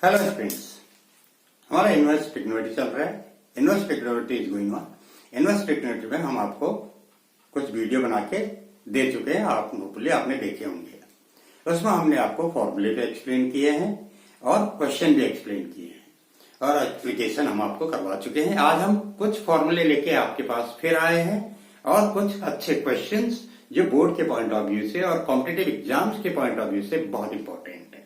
Hello students, हमारा inverse trigonometry चल रहा है। Inverse trigonometry is going on. Inverse trigonometry में हम आपको कुछ वीडियो बना के दे चुके हैं, आप होपफुली आपने देखे होंगे। उसमें हमने आपको फॉर्मूले भी एक्सप्लेन किए हैं और क्वेश्चन भी एक्सप्लेन किए हैं और एप्लीकेशन हम आपको करवा चुके हैं। आज हम कुछ फॉर्मूले लेके आपके पास फिर आए हैं और कुछ अच्छे क्वेश्चंस जो बोर्ड के पॉइंट ऑफ व्यू से और कॉम्पिटिटिव एग्जाम्स के पॉइंट ऑफ व्यू से बहुत इंपॉर्टेंट है।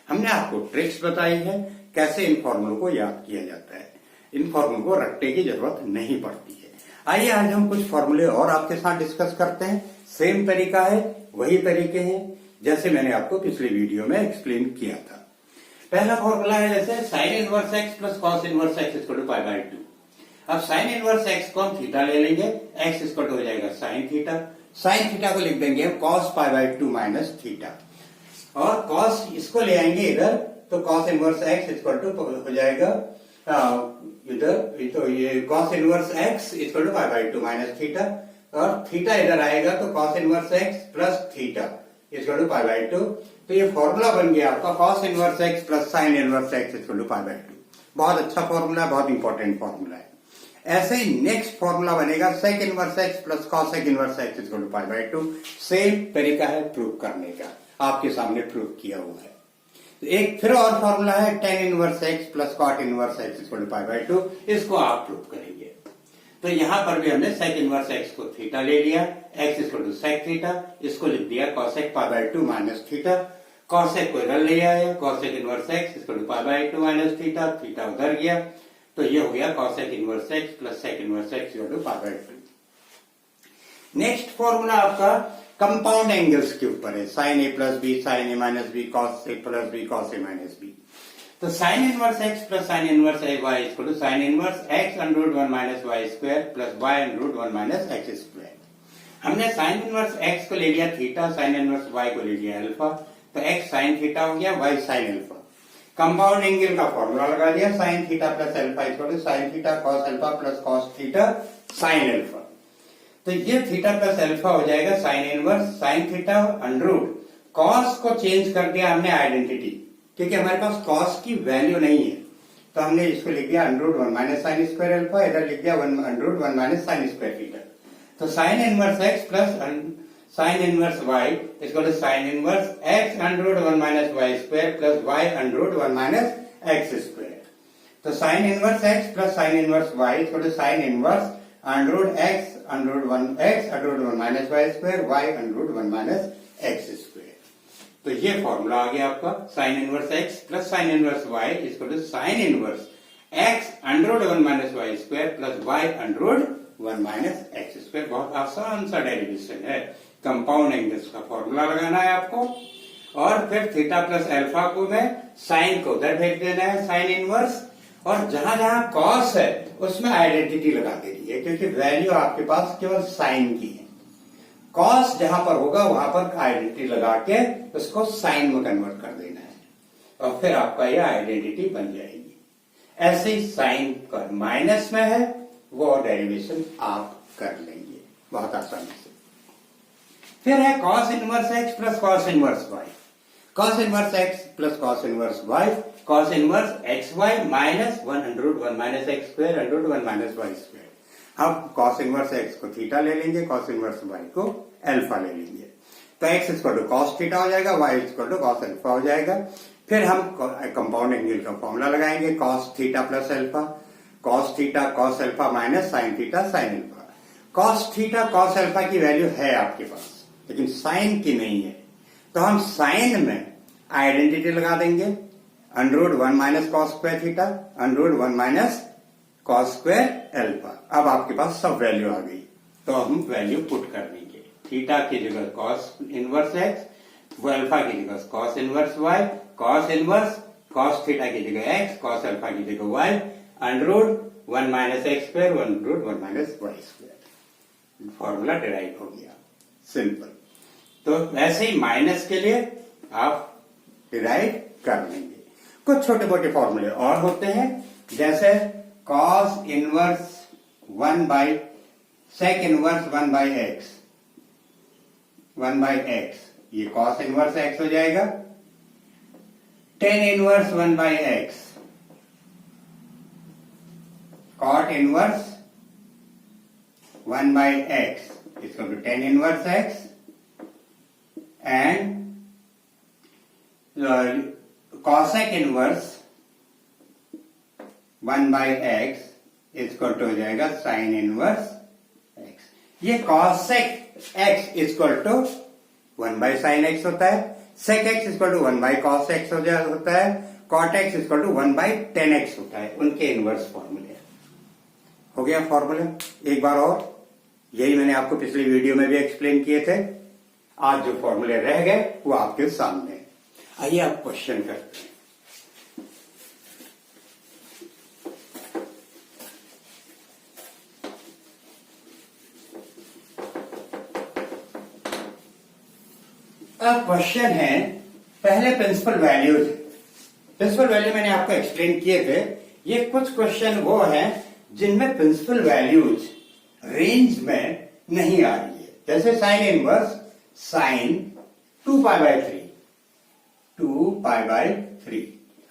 हमने आपको ट्रिक्स बताई है कैसे इन फॉर्मूलों को याद किया जाता है। इन फॉर्मूलों को रटने की जरूरत नहीं पड़ती है। आइए आज हम कुछ फॉर्मूले और आपके साथ डिस्कस करते हैं। सेम तरीका है, वही तरीके हैं जैसे मैंने आपको पिछले वीडियो में एक्सप्लेन किया था। पहला फॉर्मूला है जैसे sine inverse x plus cos inverse x equal to pi by 2। अब साइन इनवर्स एक्स को हम थीटा ले लेंगे, एक्स इक्वल टू हो जाएगा साइन थीटा। साइन थीटा को लिख देंगे cos pi by 2 minus theta और कॉस इसको ले आएंगे इधर तो cos inverse x equal to हो जाएगा इधर, तो ये cos inverse x equal to pi by 2 minus theta और थीटा इधर आएगा तो cos inverse x plus theta equal to pi by 2। तो ये फॉर्मूला बन गया आपका cos inverse x plus sine inverse x equal to pi by 2। बहुत अच्छा फॉर्मूला है, बहुत इंपॉर्टेंट फॉर्मूला है। ऐसे ही नेक्स्ट फॉर्मूला बनेगा sec inverse x plus cosec inverse x equal to pi by 2। Same तरीका है प्रूव करने का, आपके सामने प्रूव किया हुआ है। एक फिर और फॉर्मूला है tan inverse x plus cot inverse x equal to pi by 2। इसको आप प्रूव करेंगे। तो यहां पर भी हमने सेक इनवर्स एक्स को थीटा ले लिया, x equal to sec theta, इसको लिख दिया cosec pi by 2 minus theta. Cosec को इधर ले आया, cosec inverse x equal to pi by 2 minus theta, theta उधर गया तो ये हो गया cosec inverse x plus sec inverse x equal to pi by 2। Next formula आपका कंपाउंड एंगल्स के ऊपर है, sine A plus B sine A minus B cos A plus B cos A minus B. तो sine inverse x plus sine inverse y equal to sine inverse x under root 1 minus y square plus y under root 1 minus x square. हमने sine inverse x को ले लिया theta, sign inverse y को ले लिया alpha, तो x sign theta हो गया, y sine alpha. Compound angle का फॉर्मूला लगा दिया, sine theta plus alpha equal to sine theta cos alpha plus cos theta sine alpha. तो ये थीटा प्लस अल्फा हो जाएगा sine inverse sine theta under root. Cos को change कर दिया हमने आइडेंटिटी, क्योंकि हमारे पास कॉस की वैल्यू नहीं है तो हमने इसको लिख दिया under root 1 minus sine square alpha, इधर लिख दिया under root 1 minus sine square theta. तो sine inverse x plus sine inverse y equal to sine inverse x under root 1 minus y square plus y under root 1 minus x square. तो sine inverse x plus sine inverse y equal to sine inverse under root x under root 1 x under root 1 minus y square y under root 1 minus x square. तो ये formula आ गया आपका sine inverse x plus sine inverse y equal to sine inverse x under root 1 minus y square plus y under root 1 minus x square. बहुत आसान सा derivation है। Compound angles का फॉर्मूला लगाना है आपको और फिर थीटा प्लस अल्फा को मैं साइन को उधर भेज देना है साइन इनवर्स, और जहां जहां कॉस है उसमें आइडेंटिटी लगा देनी है, क्योंकि वैल्यू आपके पास केवल साइन की है। कॉस जहां पर होगा वहां पर आइडेंटिटी लगा के उसको साइन में कन्वर्ट कर देना है और फिर आपका यह आइडेंटिटी बन जाएगी। ऐसे ही साइन का माइनस में है वो डेरिवेशन आप कर लेंगे बहुत आसानी से। फिर है cos inverse x plus cos inverse y. Cos inverse x plus cos inverse y, cos inverse x y minus 1 under root 1 minus x square under root 1 minus y square. हम कॉस इनवर्स एक्स को theta ले लेंगे, cos inverse y को alpha ले लेंगे, तो x equal to cos theta हो जाएगा, y equal to cos alpha हो जाएगा। फिर हम कंपाउंड एंगल का फॉर्मूला लगाएंगे cos theta plus alpha, cos theta cos alpha minus sine theta sine alpha. Cos theta cos alpha की वैल्यू है आपके पास लेकिन साइन की नहीं है, तो हम साइन में आइडेंटिटी लगा देंगे under root 1 minus cos square theta under root 1 minus cos square alpha. अब आपके पास सब वैल्यू आ गई तो हम वैल्यू पुट कर देंगे। थीटा की जगह कॉस इनवर्स एक्स, अल्फा की जगह cos inverse y, cos inverse cos theta की जगह एक्स, कॉस अल्फा की जगह y under root 1 minus x square under root 1 minus y square. Formula derive हो गया, सिंपल। तो ऐसे ही माइनस के लिए आप डिराइव कर लेंगे। कुछ छोटे मोटे फॉर्मूले और होते हैं जैसे cos inverse 1 by sec inverse 1 by x, 1 by x, ये कॉस इनवर्स एक्स हो जाएगा। Tan inverse 1 by x, cot inverse 1 by x equal to tan inverse x and cosec inverse 1 by x equal to हो जाएगा sine inverse x. ये cosec x equal to 1 by sine x होता है, sec x equal to 1 by cos x होता है, cot x equal to 1 by tan x होता है। उनके इनवर्स फॉर्मूले हो गया फॉर्मूले। एक बार और, यही मैंने आपको पिछली वीडियो में भी एक्सप्लेन किए थे। आज जो फॉर्मूले रह गए वो आपके सामने। आइए आप क्वेश्चन करते हैं। अब क्वेश्चन है, पहले प्रिंसिपल वैल्यूज। प्रिंसिपल वैल्यू मैंने आपको एक्सप्लेन किए थे। ये कुछ क्वेश्चन वो हैं जिनमें प्रिंसिपल वैल्यूज रेंज में नहीं आ रही है। जैसे sine inverse sine 2 pi by 3, 2 pi by 3।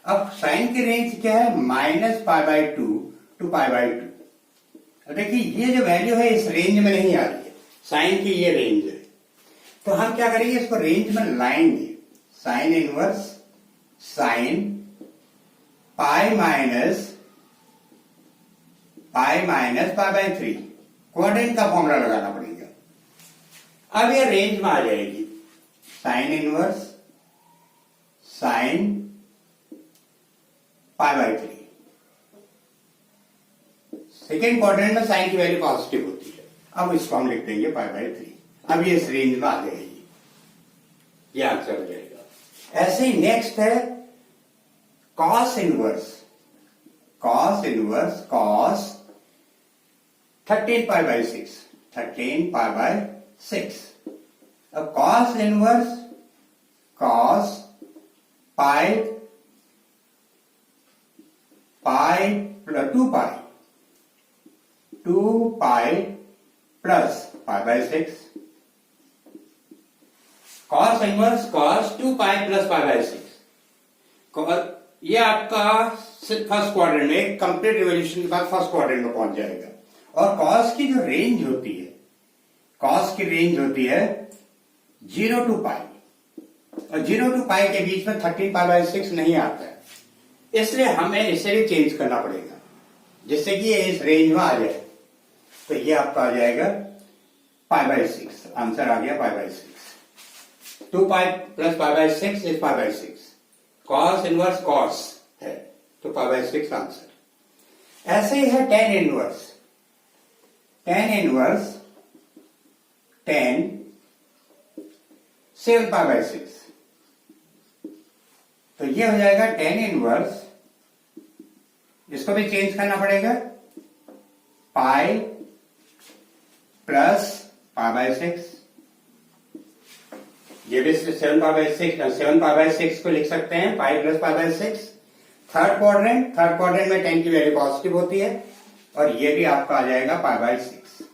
अब साइन की रेंज क्या है? Minus pi by 2 to pi by 2। अब देखिए ये जो वैल्यू है इस रेंज में नहीं आ रही है, साइन की ये रेंज है। तो हम क्या करेंगे, इसको रेंज में लाएंगे। Sign inverse sine pi minus pi by 3, quadrant का फॉर्मूला लगाना पड़ेगा। अब ये रेंज में आ जाएगी। Sign inverse sign pi by 3, second quadrant में साइन की वैल्यू पॉजिटिव होती है। अब इसको हम लिख देंगे पाई बाई 3। अब ये इस रेंज में आ जाएगी, ये आंसर हो जाएगा। ऐसे ही नेक्स्ट है cos inverse, cos 13 pi by 6, 13 pi by 6। अब cos inverse cos pi 2 pi plus pi by 6, cos inverse cos 2 pi plus pi by 6। ये आपका फर्स्ट क्वाड्रेंट में, कंप्लीट रिवोल्यूशन के बाद फर्स्ट क्वाड्रेंट में पहुंच जाएगा। और कॉस की जो रेंज होती है, कॉस की रेंज होती है 0 टू पाई, और 0 टू पाई के बीच में 13 पाई बाई 6 नहीं आता है, इसलिए हमें इसे भी चेंज करना पड़ेगा जिससे कि ये इस रेंज में आ जाए। तो ये आपका आ जाएगा पाई बाई 6, आंसर आ गया pi by 6। 2 pi plus pi by 6 is pi by 6। Cos inverse cos है तो पाई बाई 6 आंसर। ऐसे ही है tan inverse, tan inverse 10 7 pi by 6। तो ये हो जाएगा टेन इनवर्स, इसको भी चेंज करना पड़ेगा, पाई प्लस पाई बाई 6। ये भी 7 पाई बाई 6, 7 पाई बाई 6 को लिख सकते हैं pi plus pi by 6। Third quadrant में 10 की वैल्यू पॉजिटिव होती है, और ये भी आपका आ जाएगा पाई बाई 6।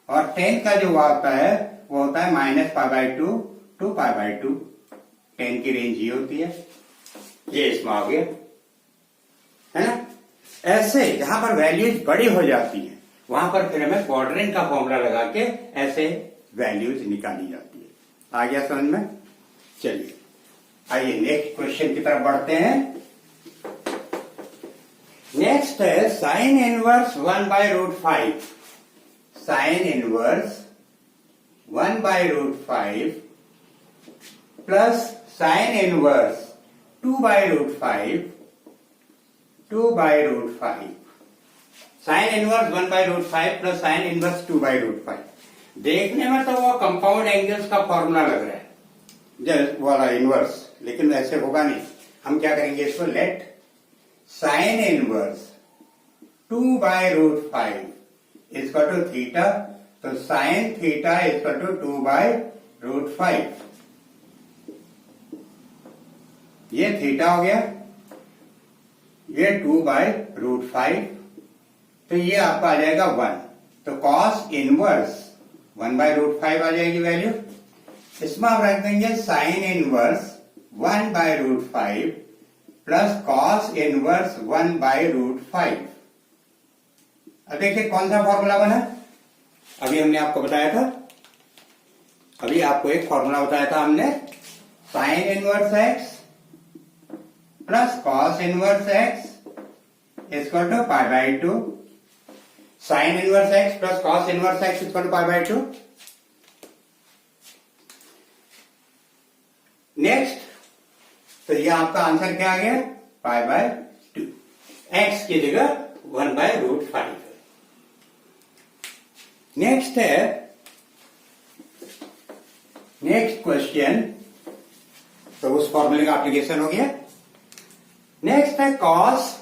और 10 का जो आता है वो होता है minus pi by 2 to pi by 2। 10 की रेंज ये होती है, ये इसमें आ गया है ना। ऐसे जहां पर वैल्यूज बड़ी हो जाती है वहां पर फिर हमें क्वाड्रेंट का फॉर्मूला लगा के ऐसे वैल्यूज निकाली जाती है। आ गया समझ में? चलिए आइए नेक्स्ट क्वेश्चन की तरफ बढ़ते हैं। नेक्स्ट है sine inverse 1 by root 5, sine inverse 1 by root 5 plus sine inverse 2 by root 5, 2 by root 5। Sine inverse 1 by root 5 plus sine inverse 2 by root 5। देखने में तो वो कंपाउंड एंगल्स का फॉर्मूला लग रहा है जस्ट वाला इनवर्स, लेकिन ऐसे होगा नहीं। हम क्या करेंगे इसको, let sine inverse 2 by root 5 equal to theta, तो sine theta equal to 2 by root 5। ये थीटा हो गया, ये 2 बाई रूट 5, तो ये आपका आ जाएगा 1। तो कॉस इनवर्स 1 बाई रूट 5 आ जाएगी वैल्यू। इसमें आप रख देंगे sine inverse 1 by root 5 plus cos inverse 1/√5। अब देखिए कौन सा फॉर्मूला बना, अभी हमने आपको बताया था, अभी आपको एक फॉर्मूला बताया था हमने, sine inverse x plus cos inverse x equal to π/2, sine inverse x plus cos inverse x equal to π/2। Next, तो ये आपका आंसर क्या आ गया, π/2, एक्स की जगह 1/√5। नेक्स्ट है, नेक्स्ट क्वेश्चन, तो उस फॉर्मूले का एप्लीकेशन हो गया। नेक्स्ट है cos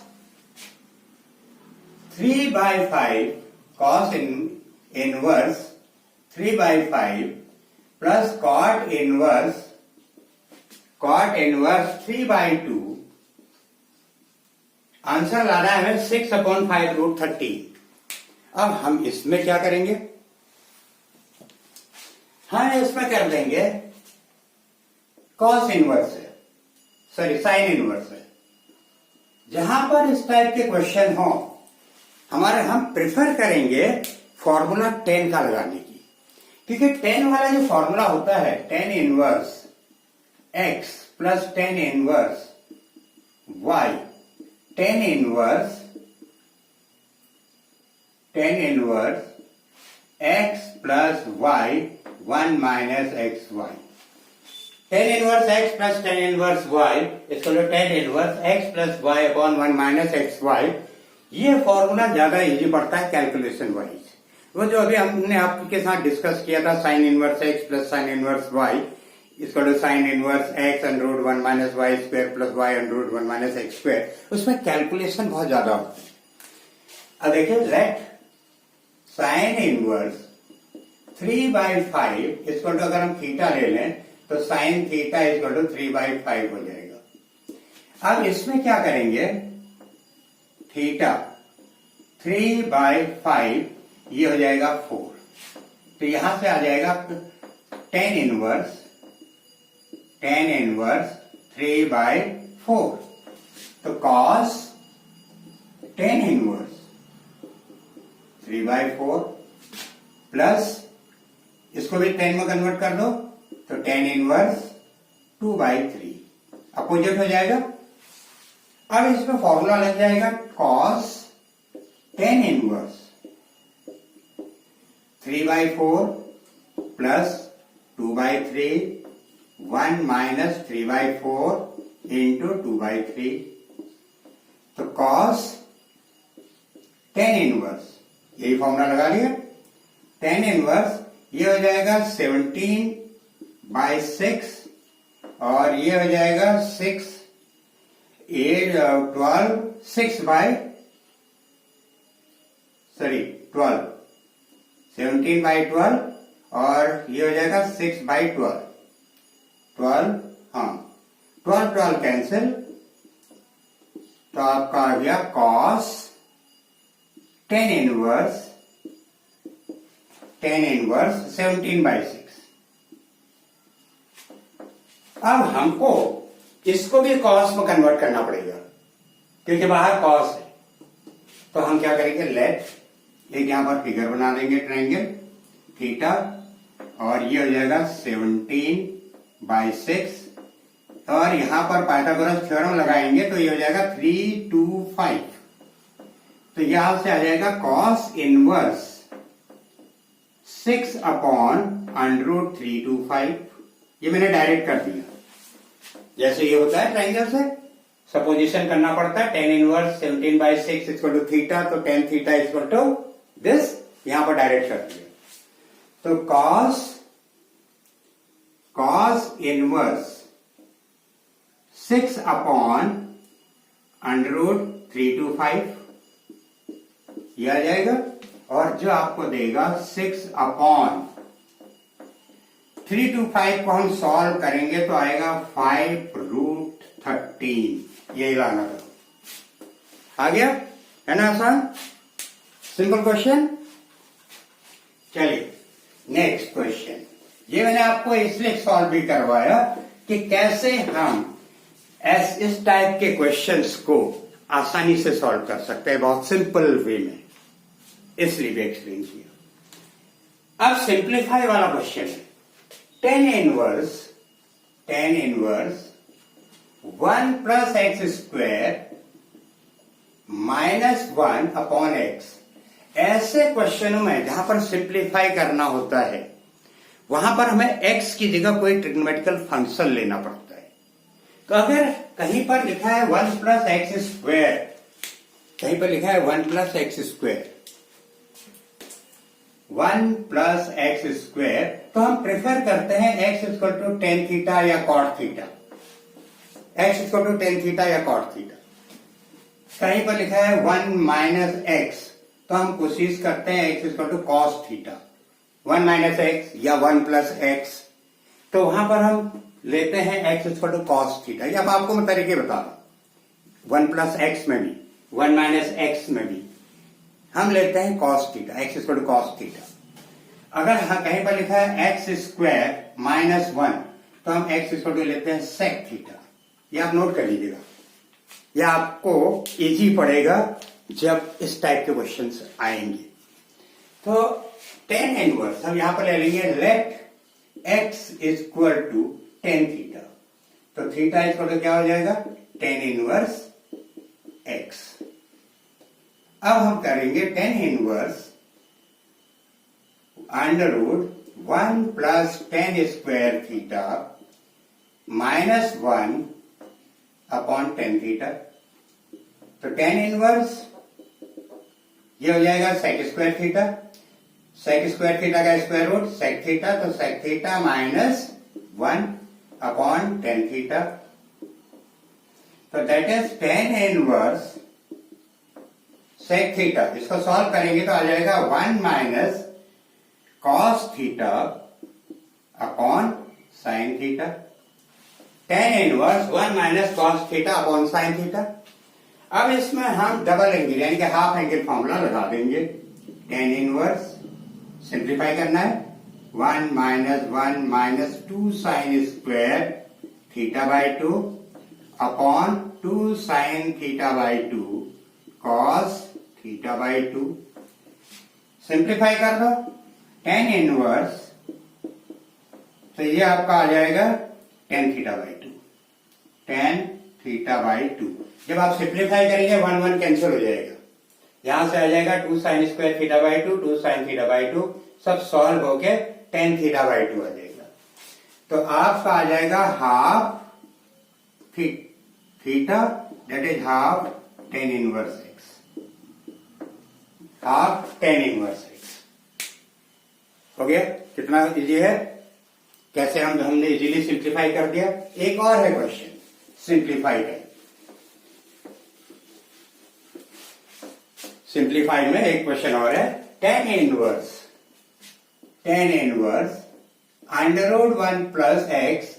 3/5, cos inverse 3/5 plus cot inverse 3/2। Answer ला रहा है हमें 6/5√13। अब हम इसमें क्या करेंगे, हम इसमें कर देंगे कॉस इनवर्स है, सॉरी साइन इनवर्स है। जहां पर इस टाइप के क्वेश्चन हो हमारे, हम प्रिफर करेंगे फॉर्मूला 10 का लगाने की, क्योंकि 10 वाला जो फॉर्मूला होता है, 10 inverse x plus 10 inverse y, 10 inverse x plus y 1 minus xy, 10 inverse x plus 10 inverse y इसको 10 inverse x plus y upon 1 minus xy। ये फॉर्मूला ज्यादा इजी पड़ता है कैलकुलेशन वाइज। वो जो अभी हमने आपके साथ डिस्कस किया था, sine inverse x plus sine inverse y इसको sine inverse x under 1 minus y square plus y under 1 minus x square, उसमें कैलकुलेशन बहुत ज्यादा होता है। अब देखिए, लेट साइन इनवर्स 3/5 इसको अगर हम थीटा ले लें तो साइन थीटा इक्वल टू 3/5 हो जाएगा। अब इसमें क्या करेंगे, थीटा 3/5 ये हो जाएगा 4, तो यहां से आ जाएगा 10 इनवर्स 3/4। तो कॉस 10 इनवर्स 3/4 प्लस इसको भी 10 में कन्वर्ट कर दो तो 10 इनवर्स 2/3, अपोजिट हो जाएगा। अब इसमें फॉर्मूला लग जाएगा cos 10 inverse 3/4 plus 2/3 1 minus 3/4 into 2/3, तो कॉस 10 इनवर्स, यही फॉर्मूला लगा लिया, 10 इनवर्स ये हो जाएगा 17/6 और ये हो जाएगा 6 12 17/12 और ये हो जाएगा 6/12, 12 कैंसिल, तो आपका आ गया कॉस 10 इनवर्स 17/6। अब हमको इसको भी कॉस में कन्वर्ट करना पड़ेगा क्योंकि बाहर कॉस है, तो हम क्या करेंगे, लेट एक यहां पर फिगर बना देंगे ट्रायंगल थीटा, और ये हो जाएगा 17/6 और यहां पर पाइथागोरस थ्योरम लगाएंगे तो ये हो जाएगा 3 2 5, तो यहां से आ जाएगा कॉस इनवर्स 6/√325। ये मैंने डायरेक्ट कर दिया, जैसे ये होता है ट्रायंगल से सपोजिशन करना पड़ता है, 10 इनवर्स 17/6 इक्वल टू थीटा, तो 10 थीटा इक्वल टू दिस, यहां पर डायरेक्ट कर दिया। तो कॉस इनवर्स 6/√325 ये आ जाएगा, और जो आपको देगा 6/325 को हम सॉल्व करेंगे तो आएगा 5√13, यही लाना था। आ गया, है ना आसान, सिंपल क्वेश्चन। चलिए नेक्स्ट क्वेश्चन, ये मैंने आपको इसलिए सॉल्व भी करवाया कि कैसे हम इस टाइप के क्वेश्चंस को आसानी से सॉल्व कर सकते हैं बहुत सिंपल वे में, इसलिए भी एक्सप्लेन किया। अब सिंप्लीफाई वाला क्वेश्चन है, tan inverse 1 plus x square minus 1 upon x. ऐसे क्वेश्चनों में जहां पर सिंप्लीफाई करना होता है वहां पर हमें x की जगह कोई ट्रिग्नोमेट्रिकल फंक्शन लेना पड़ता है। तो अगर कहीं पर लिखा है 1 प्लस एक्स स्क्वायर, कहीं पर लिखा है 1 plus x square, 1 plus x square, तो हम प्रेफर करते हैं x equal to tan theta या cot theta, x equal to tan theta या कॉट थीटा। कहीं पर लिखा है 1 माइनस एक्स, तो हम कोशिश करते हैं x equal to cos theta, 1 minus x या 1 प्लस एक्स, तो वहां पर हम लेते हैं x equal to cos theta. ये अब आपको मैं तरीके बता रहा हूं, 1 प्लस एक्स में भी 1 माइनस एक्स में भी हम लेते हैं cos theta, x equal to cos theta. अगर कहीं पर लिखा है एक्स स्क्वायर माइनस 1, तो हम x इक्वल टू लेते हैं सेक थीटा। ये आप नोट कर लीजिएगा, यह आपको इजी पड़ेगा जब इस टाइप के क्वेश्चंस आएंगे। तो tan इनवर्स हम यहां पर ले लेंगे, let x equal to tan theta, तो थीटा इक्वल टू क्या हो जाएगा, tan इनवर्स x। अब हम करेंगे tan inverse under root 1 plus tan square theta minus 1 upon tan theta. तो tan इनवर्स ये हो जाएगा sec square theta, sec square theta का स्क्वायर रूट सेक थीटा, तो sec theta minus 1 upon tan theta. तो that is tan inverse sec theta. इसको solve करेंगे तो आ जाएगा 1 minus cos theta upon sine theta. tan inverse 1 minus cos theta upon sine theta. अब इसमें हम डबल एंगल यानी कि हाफ एंगल फॉर्मूला लगा देंगे। tan इनवर्स सिंप्लीफाई करना है, 1 minus 2 sine square theta by 2 upon 2 sine theta by 2 cos theta by 2। Simplify कर दो, tan इनवर्स, तो ये आपका आ जाएगा tan theta by 2, tan theta by 2। जब आप सिंप्लीफाई करेंगे 1 1 कैंसिल हो जाएगा, यहां से आ जाएगा 2 sine square theta by 2, 2 sine theta by 2, सब सॉल्व होके tan थीटा बाई 2 आ जाएगा। तो आपका आ जाएगा half theta, that is half tan inverse x, half tan inverse x। हो गया? कितना इजी है, कैसे हमने इजीली सिंप्लीफाई कर दिया। एक और है क्वेश्चन सिंप्लीफाई का, सिंप्लीफाई में एक क्वेश्चन और है, tan inverse under root 1 plus x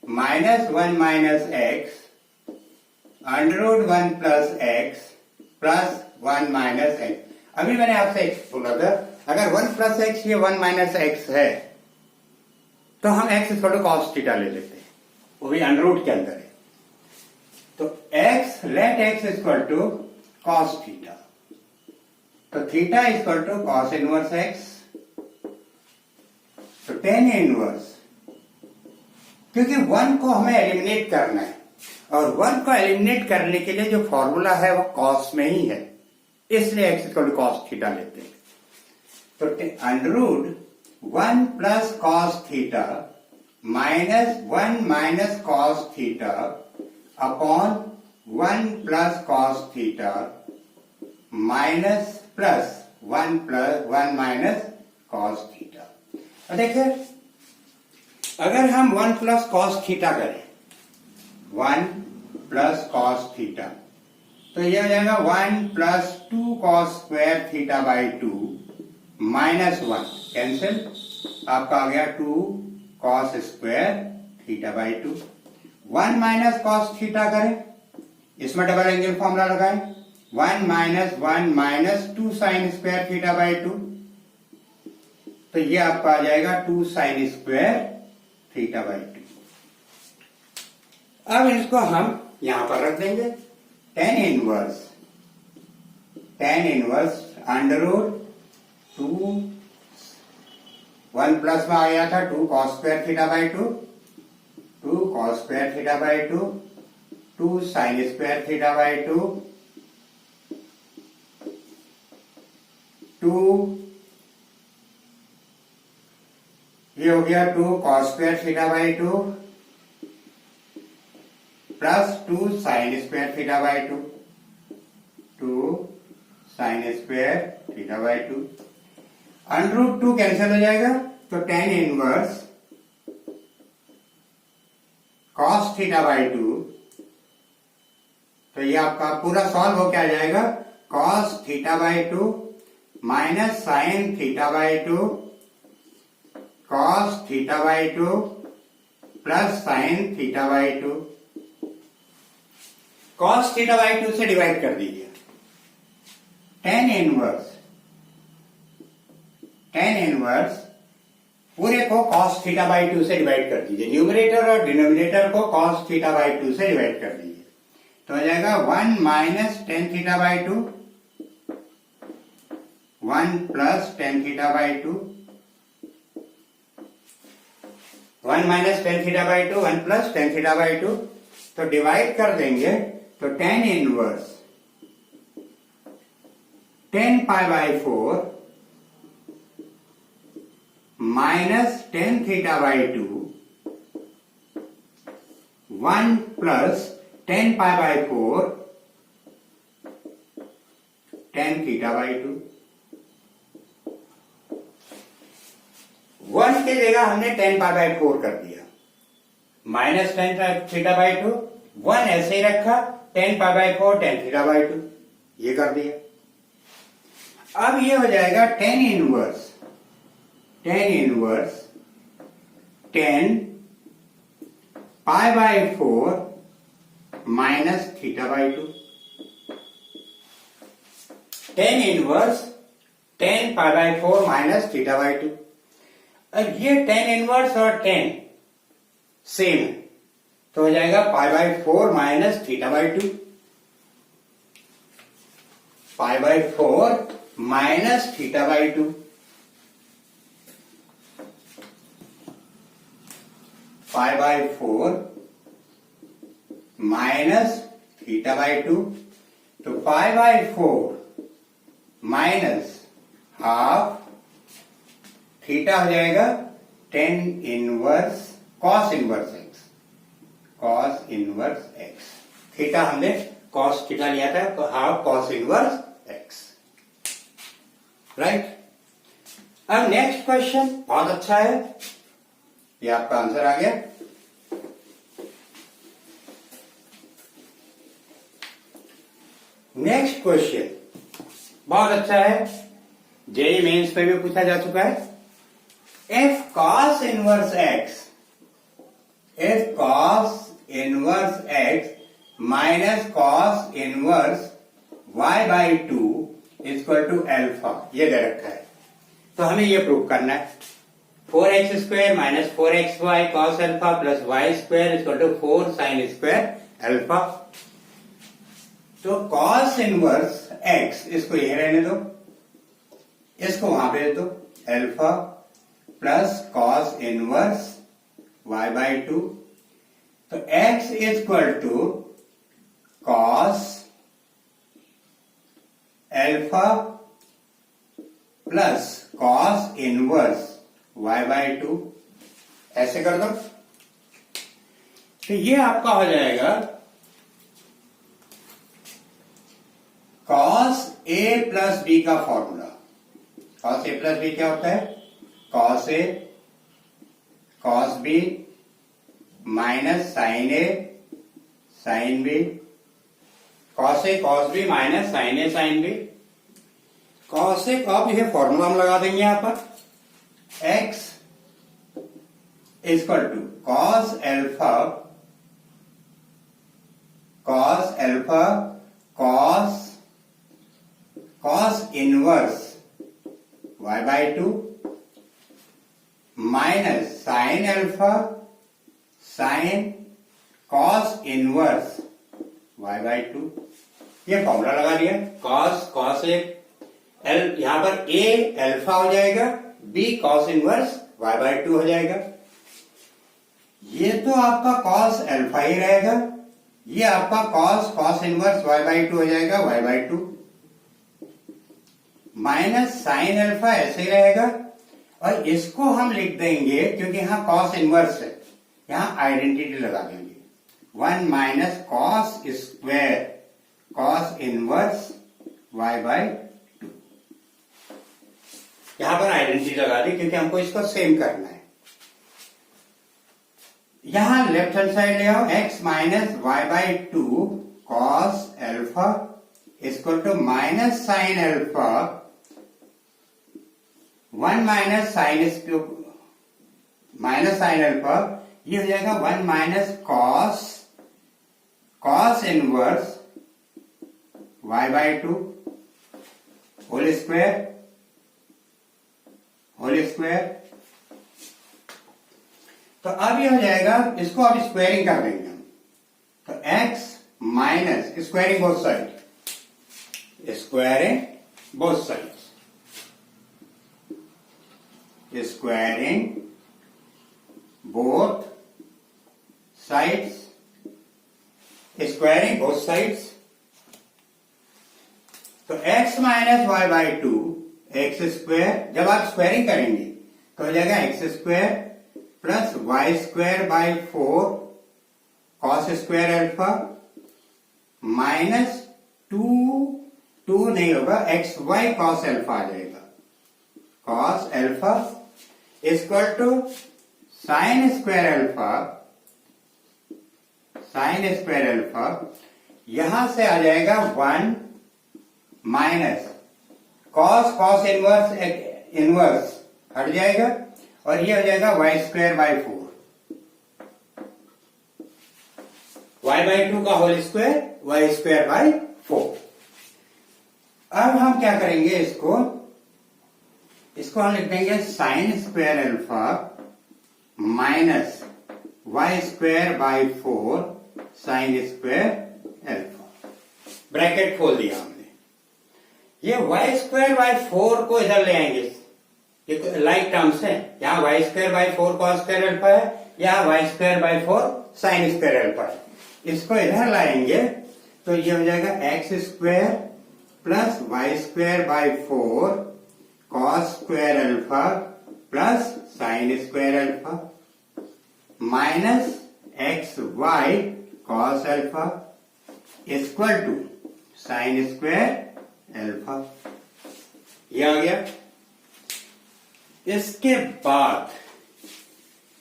minus 1 minus x under root 1 plus x plus 1 minus x. अभी मैंने आपसे एक्स बोला था, अगर 1 प्लस एक्स ये 1 माइनस एक्स है तो हम x equal to cos theta ले लेते हैं, वो भी अंडर रूट के अंदर है। तो x, let x equal to cos theta, तो theta equal to cos inverse x. तो tan इनवर्स, क्योंकि 1 को हमें एलिमिनेट करना है और 1 को एलिमिनेट करने के लिए जो फॉर्मूला है वो कॉस में ही है, इसलिए x equal to cos theta लेते हैं। तो under root 1 plus cos theta minus 1 minus cos theta upon 1 plus cos theta minus plus 1 minus cos theta. देखिए, अगर हम 1 प्लस कॉस थीटा करें, 1 प्लस कॉस थीटा, तो यह हो जाएगा 1 plus 2 cos square theta by 2 minus 1 cancel, आपका आ गया 2 cos square theta by 2। 1 minus cos theta करें, इसमें डबल एंगल फॉर्मूला लगाएं, 1 minus 2 sine square theta by 2, तो ये आपका आ जाएगा 2 साइन स्क्वायर थीटा बाई 2। अब इसको हम यहां पर रख देंगे। Tan inverse under root 2, 1 plus में आ गया था 2 cos square theta by 2, 2 cos square theta by 2, 2 sin square theta by 2, 2 ये हो गया 2 cos square theta by 2 plus 2 sin square theta by 2, 2 sin square theta by 2। Under root 2 cancel हो जाएगा तो tan inverse cos theta by 2, तो ये आपका पूरा सॉल्व हो क्या आ जाएगा, cos theta by 2 minus sine theta by 2 cos theta by 2 plus sine theta by 2। cos theta by 2 से डिवाइड कर दीजिए। टेन इनवर्स पूरे को cos थीटा बाई 2 से डिवाइड कर दीजिए। न्यूमरेटर और डिनोमिनेटर को cos थीटा बाई 2 से डिवाइड कर दीजिए तो हो जाएगा 1 minus tan theta by 2, 1 plus tan theta by 2, 1 minus tan theta by 2, 1 plus tan theta by 2। तो डिवाइड कर देंगे तो tan inverse 10 pi by 4 minus tan theta by 2, 1 plus 10 pi by 4 10 theta by 2। 1 की जगह हमने 10 पाई बाई 4 कर दिया, minus 10 theta by 2, 1 ऐसे ही रखा, 10 पाई बाई 4 10 थीटा बाई 2 ये कर दिया। अब ये हो जाएगा tan inverse 10 pi by 4 minus theta by 2। Tan inverse 10 pi by 4 minus theta by 2। अब ये टेन इनवर्स और 10 सेम है तो हो जाएगा पाई by 4 minus theta by 2, pi by 4 minus theta by 2। Pi by 4 minus theta by 2, तो पाई by 4 minus half theta हो जाएगा tan inverse cos inverse x, cos inverse x. Theta हमने कॉस थीटा लिया था तो half cos inverse x, right. अब next question बहुत अच्छा है, ये आपका आंसर आ गया। नेक्स्ट क्वेश्चन बहुत अच्छा है, जेई मेंस में भी पूछा जा चुका है। F cos inverse x, f cos inverse x minus cos inverse y by 2 equal to alpha, ये दे रखा है तो हमें ये प्रूव करना है। 4x square minus 4xy cos alpha plus y square equal to 4 sine square alpha. तो कॉस इनवर्स x, इसको यही रहने दो, इसको वहां भेज दो, alpha plus cos inverse y by 2। तो x equal to cos alpha plus cos inverse y by 2, ऐसे कर दो। तो ये आपका हो जाएगा कॉस ए प्लस बी का formula. Cos A plus B क्या होता है, cos A cos B minus sine A sine B, cos A cos B minus sine A sine B. Cos A का ये फॉर्मूला हम लगा देंगे यहां पर, x equal to cos alpha cos inverse y by 2 minus sine alpha sine cos inverse y/2, ये formula लगा दिया। कॉस एल, यहां पर a अल्फा हो जाएगा, b कॉस इनवर्स y/2 हो जाएगा। ये तो आपका कॉस अल्फा ही रहेगा, ये आपका कॉस इनवर्स y/2 हो जाएगा, y/2 माइनस साइन अल्फा ऐसे ही रहेगा। और इसको हम लिख देंगे, क्योंकि यहां कॉस इनवर्स है, यहां आइडेंटिटी लगा देंगे, 1 minus cos square cos inverse y/2। यहां पर आइडेंटिटी लगा दी, क्योंकि हमको इसको सेम करना है। यहां लेफ्ट हैंड साइड ले आओ, x minus y/2 cos alpha equal to minus sine alpha, 1 minus sine alpha, ये हो जाएगा 1 minus cos inverse y/2 whole square. तो अब ये हो जाएगा, इसको अब स्क्वायरिंग कर देंगे हम। तो x minus squaring both side squaring both sides, squaring both sides, squaring both sides. तो x minus y by two x square, जब आप स्क्वायरिंग करेंगे तो हो जाएगा x square plus y square by 4 cos square alpha minus 2 नहीं होगा, x y cos alpha आ जाएगा, cos alpha equal to sine square alpha, यहां से आ जाएगा 1 माइनस कॉस इनवर्स हट जाएगा और ये हो जाएगा y square by 4, y by 2 का whole square y square by 4। अब हम क्या करेंगे, इसको हम लिख देंगे sine square alpha minus y square by 4 sine square alpha, bracket खोल दिया हमने। ये वाई स्क्वायर बाई 4 को इधर ले आएंगे, ये लाइक टर्म्स है, यहाँ y square by 4 cos square alpha है, यहाँ y square by 4 sine square alpha है, इसको इधर लाएंगे तो ये हो जाएगा x square plus y square by 4 cos square alpha plus sine square alpha minus x y cos alpha equal to sine square alpha. ये आ गया। इसके बाद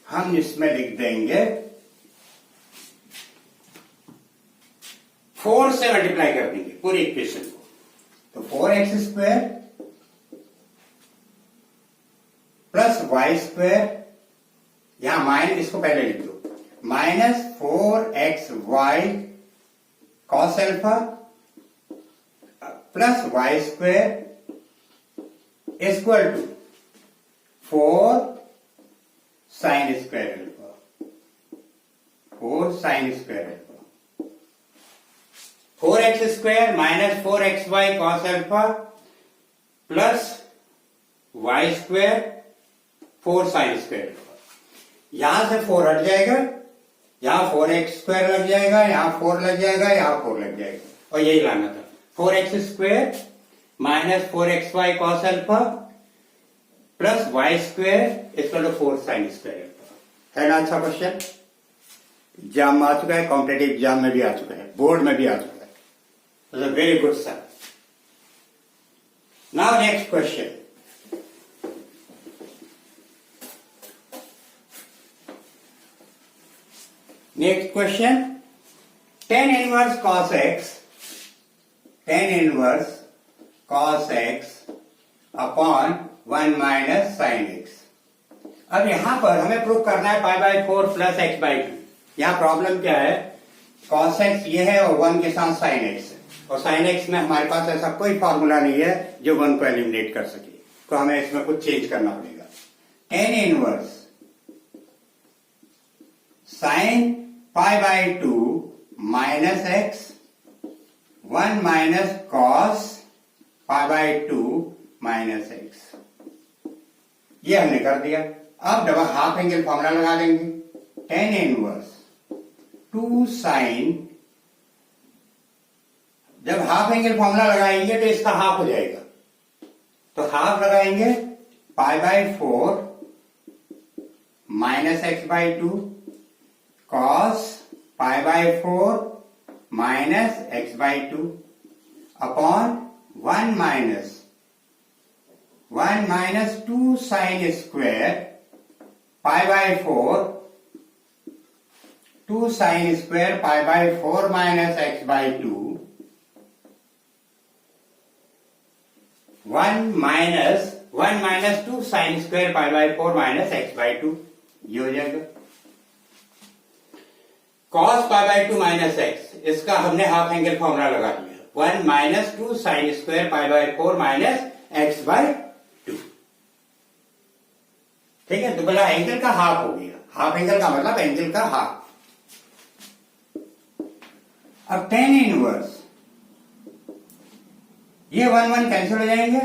हम इसमें लिख देंगे 4 से मल्टीप्लाई कर देंगे पूरी इक्वेशन को, तो 4x square plus y square, यहां माइनस, इसको पहले लिख दो, minus 4xy cos alpha plus y square equal to 4 sine square alpha, 4 sine square alpha, 4x square minus 4xy cos alpha plus y square 4 sine square alpha. यहां से 4 हट जाएगा, यहां 4x स्क्वायर लग जाएगा, यहां 4 लग जाएगा, यहां 4 लग जाएगा, और यही लाना था 4x square minus 4xy cos alpha plus y square equal to 4 sine square alpha. है ना अच्छा क्वेश्चन? एग्जाम में आ चुका है, कॉम्पिटेटिव एग्जाम में भी आ चुका है, बोर्ड में भी आ चुका है, very good sir. Now next question, next question, tan inverse cos x, tan inverse cos x upon 1 minus sine x। अब यहां पर हमें प्रूव करना है pi by 4 plus x by 2। यहां प्रॉब्लम क्या है, cos x ये है और 1 के साथ साइन x है, और साइन x में हमारे पास ऐसा कोई फॉर्मूला नहीं है जो 1 को एलिमिनेट कर सके, तो हमें इसमें कुछ चेंज करना पड़ेगा। tan inverse sine pi by 2 minus x 1 minus cos pi by 2 minus x. ये हमने कर दिया। अब डबल हाफ एंगल फॉर्मूला लगा देंगे। टेन इनवर्स 2 साइन, जब हाफ एंगल फॉर्मूला लगाएंगे तो इसका हाफ हो जाएगा, तो हाफ लगाएंगे पाई by 4 minus x by 2 cos pi by 4 minus x by 2 upon 1 minus 2 sine square pi by 4 2 sine square pi by 4 minus x by 2 1 minus 2 sine square pi by 4 minus x by 2, ये हो जाएगा। Cos pi by 2 minus x, इसका हमने half angle formula लगा दिया। 1 minus 2 sine square pi by 4 minus x by 2, ठीक है। तो बोला एंगल का हाफ हो गया। हाफ एंगल का मतलब एंगल का हाफ। अब टेन इनवर्स, ये 1 कैंसिल हो जाएंगे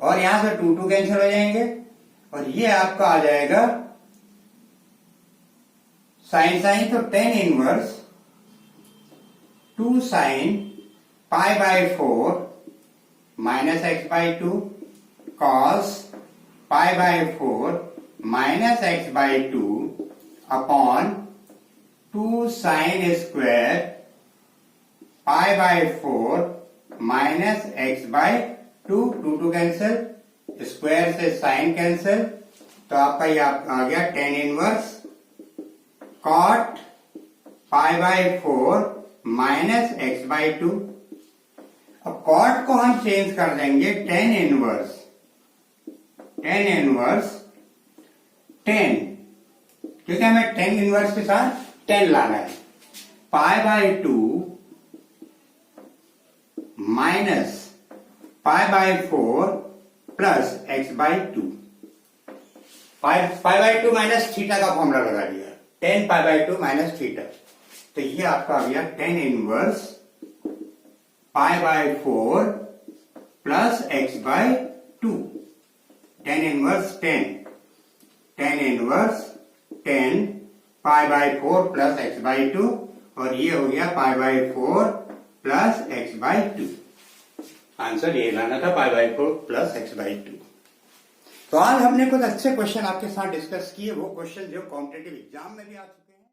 और यहां से 2 कैंसिल हो जाएंगे और ये आपका आ जाएगा साइन साइन, तो tan inverse 2 sine pi by 4 minus x by 2 cos pi by 4 minus x by 2 upon 2 sine square pi by 4 minus x by 2 cancel, square से साइन कैंसिल, तो आपका ये आ गया tan inverse cot pi by 4 minus x by 2। अब cot को हम change कर देंगे टेन इनवर्स 10, क्योंकि हमें टेन इनवर्स के साथ 10 लाना है। Pi by 2 minus pi by 4 plus x by 2, pi by 2 minus theta का फॉर्मूला लगा दिया, 10 पाई बाई 2 माइनस थीटा, तो ये आपका आ गया tan inverse pi by 4 plus x by 2, tan inverse 10 pi by 4 plus x by 2 और ये हो गया पाई by 4 plus x by 2। Answer ये लाना था, पाई बाई 4 प्लस एक्स बाई 2। तो आज हमने कुछ अच्छे क्वेश्चन आपके साथ डिस्कस किए, वो क्वेश्चन जो कॉम्पिटिटिव एग्जाम में भी आ चुके